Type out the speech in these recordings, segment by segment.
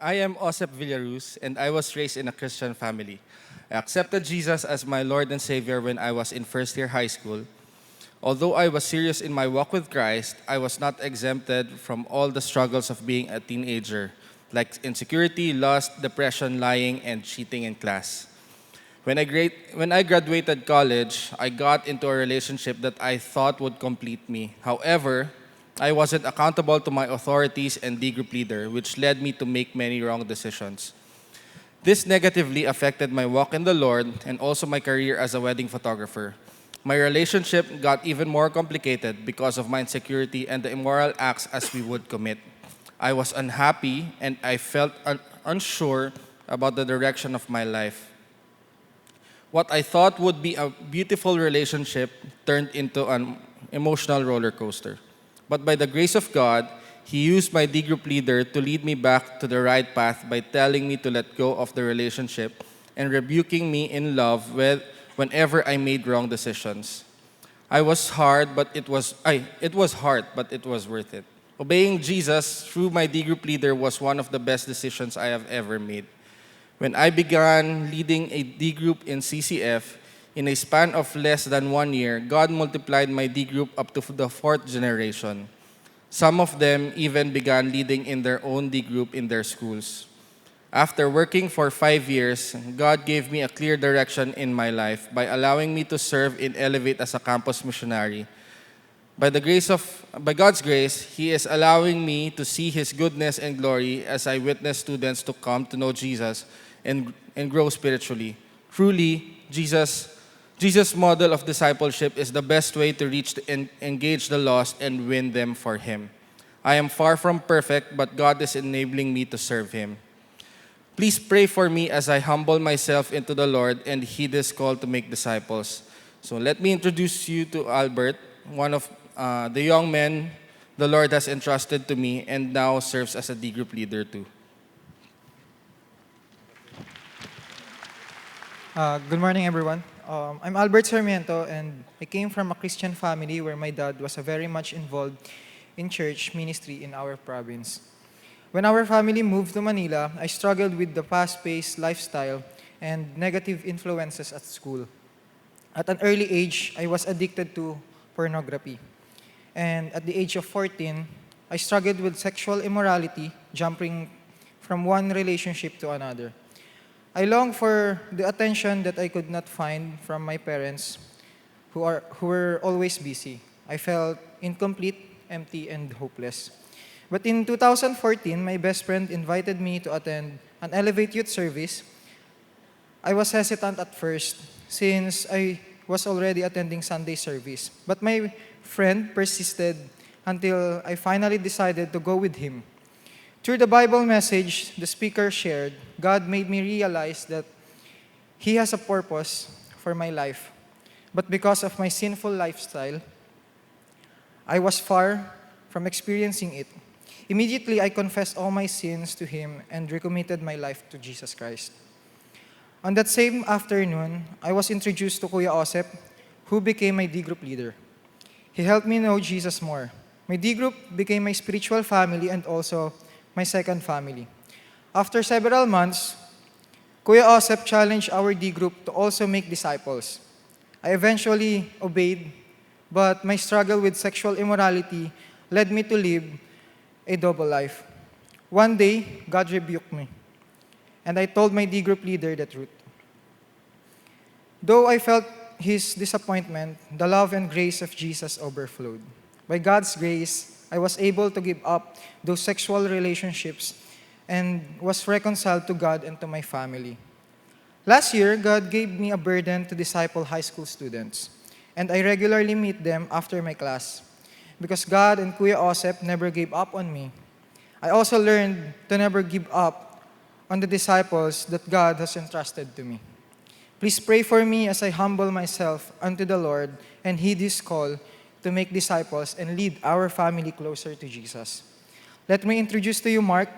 I am Osep and I was raised in a Christian family. I accepted Jesus as my Lord and Savior when I was in first year high school. Although I was serious in my walk with Christ, I was not exempted from all the struggles of being a teenager, like insecurity, lust, depression, lying, and cheating in class. When I graduated college, I got into a relationship that I thought would complete me. However, I wasn't accountable to my authorities and D group leader, which led me to make many wrong decisions. This negatively affected my walk in the Lord and also my career as a wedding photographer. My relationship got even more complicated because of my insecurity and the immoral acts as we would commit. I was unhappy and I felt unsure about the direction of my life. What I thought would be a beautiful relationship turned into an emotional roller coaster. But by the grace of God, He used my D group leader to lead me back to the right path by telling me to let go of the relationship and rebuking me in love whenever I made wrong decisions. It was hard, but it was worth it. Obeying Jesus through my D group leader was one of the best decisions I have ever made. When I began leading a D group in CCF, in a span of less than 1 year, God multiplied my D group up to the fourth generation. Some of them even began leading in their own D group in their schools. After working for 5 years, God gave me a clear direction in my life by allowing me to serve in Elevate as a campus missionary. By God's grace, He is allowing me to see His goodness and glory as I witness students to come to know Jesus and grow spiritually. Truly, Jesus' model of discipleship is the best way to reach and engage the lost and win them for Him. I am far from perfect, but God is enabling me to serve Him. Please pray for me as I humble myself into the Lord and heed His call to make disciples. So let me introduce you to Albert, one of the young men the Lord has entrusted to me and now serves as a D group leader too. Good morning, everyone. I'm Albert Sarmiento, and I came from a Christian family where my dad was very much involved in church ministry in our province. When our family moved to Manila, I struggled with the fast-paced lifestyle and negative influences at school. At an early age, I was addicted to pornography. And at the age of 14, I struggled with sexual immorality, jumping from one relationship to another. I longed for the attention that I could not find from my parents who were always busy. I felt incomplete, empty, and hopeless. But in 2014, my best friend invited me to attend an Elevate Youth service. I was hesitant at first since I was already attending Sunday service. But my friend persisted until I finally decided to go with him. Through the Bible message the speaker shared, God made me realize that He has a purpose for my life. But because of my sinful lifestyle, I was far from experiencing it. Immediately, I confessed all my sins to Him and recommitted my life to Jesus Christ. On that same afternoon, I was introduced to Kuya Osep, who became my D group leader. He helped me know Jesus more. My D group became my spiritual family and also my second family. After several months, Kuya Osep challenged our D group to also make disciples. I eventually obeyed, but my struggle with sexual immorality led me to live a double life. One day, God rebuked me, and I told my D group leader the truth. Though I felt his disappointment, the love and grace of Jesus overflowed. By God's grace, I was able to give up those sexual relationships and was reconciled to God and to my family. Last year, God gave me a burden to disciple high school students, and I regularly meet them after my class. Because God and Kuya Osep never gave up on me, I also learned to never give up on the disciples that God has entrusted to me. Please pray for me as I humble myself unto the Lord and heed His call to make disciples and lead our family closer to Jesus. Let me introduce to you Mark,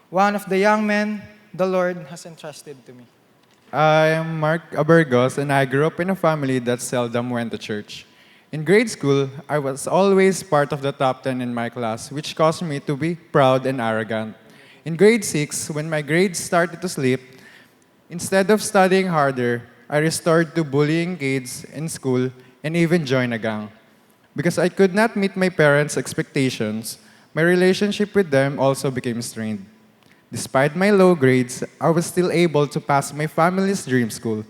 one of the young men the Lord has entrusted to me. I am Mark Abergos, and I grew up in a family that seldom went to church. In grade school, I was always part of the top 10 in my class, which caused me to be proud and arrogant. In grade 6, when my grades started to slip, instead of studying harder, I resorted to bullying kids in school and even joined a gang. Because I could not meet my parents' expectations, my relationship with them also became strained. Despite my low grades, I was still able to pass my family's dream school,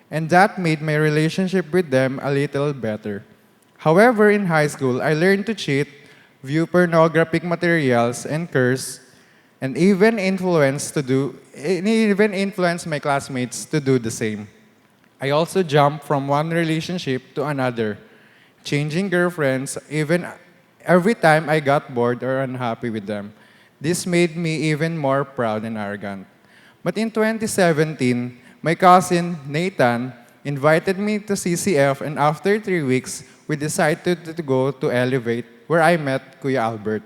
and that made my relationship with them a little better. However, in high school, I learned to cheat, view pornographic materials, and curse, and even influence my classmates to do the same. I also jumped from one relationship to another, changing girlfriends even every time I got bored or unhappy with them. This made me even more proud and arrogant. But in 2017, my cousin Nathan invited me to CCF, and after 3 weeks, we decided to go to Elevate, where I met Kuya Albert,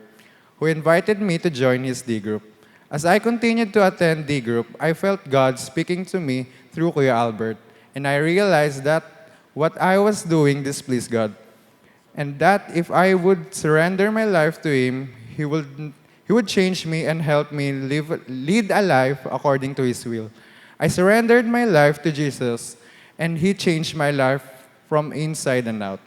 who invited me to join his D group. As I continued to attend D group, I felt God speaking to me through Kuya Albert, and I realized that what I was doing displeased God, and that if I would surrender my life to Him, He would change me and help me lead a life according to His will. I surrendered my life to Jesus, and He changed my life from inside and out.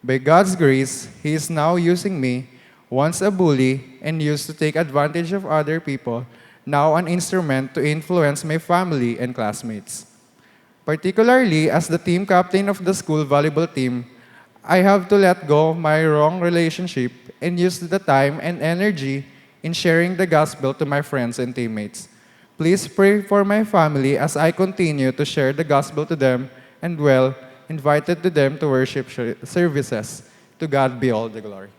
By God's grace, He is now using me, once a bully and used to take advantage of other people, now an instrument to influence my family and classmates. Particularly as the team captain of the school volleyball team, I have to let go of my wrong relationship and use the time and energy in sharing the gospel to my friends and teammates. Please pray for my family as I continue to share the gospel to them and invited to them to worship services. To God be all the glory.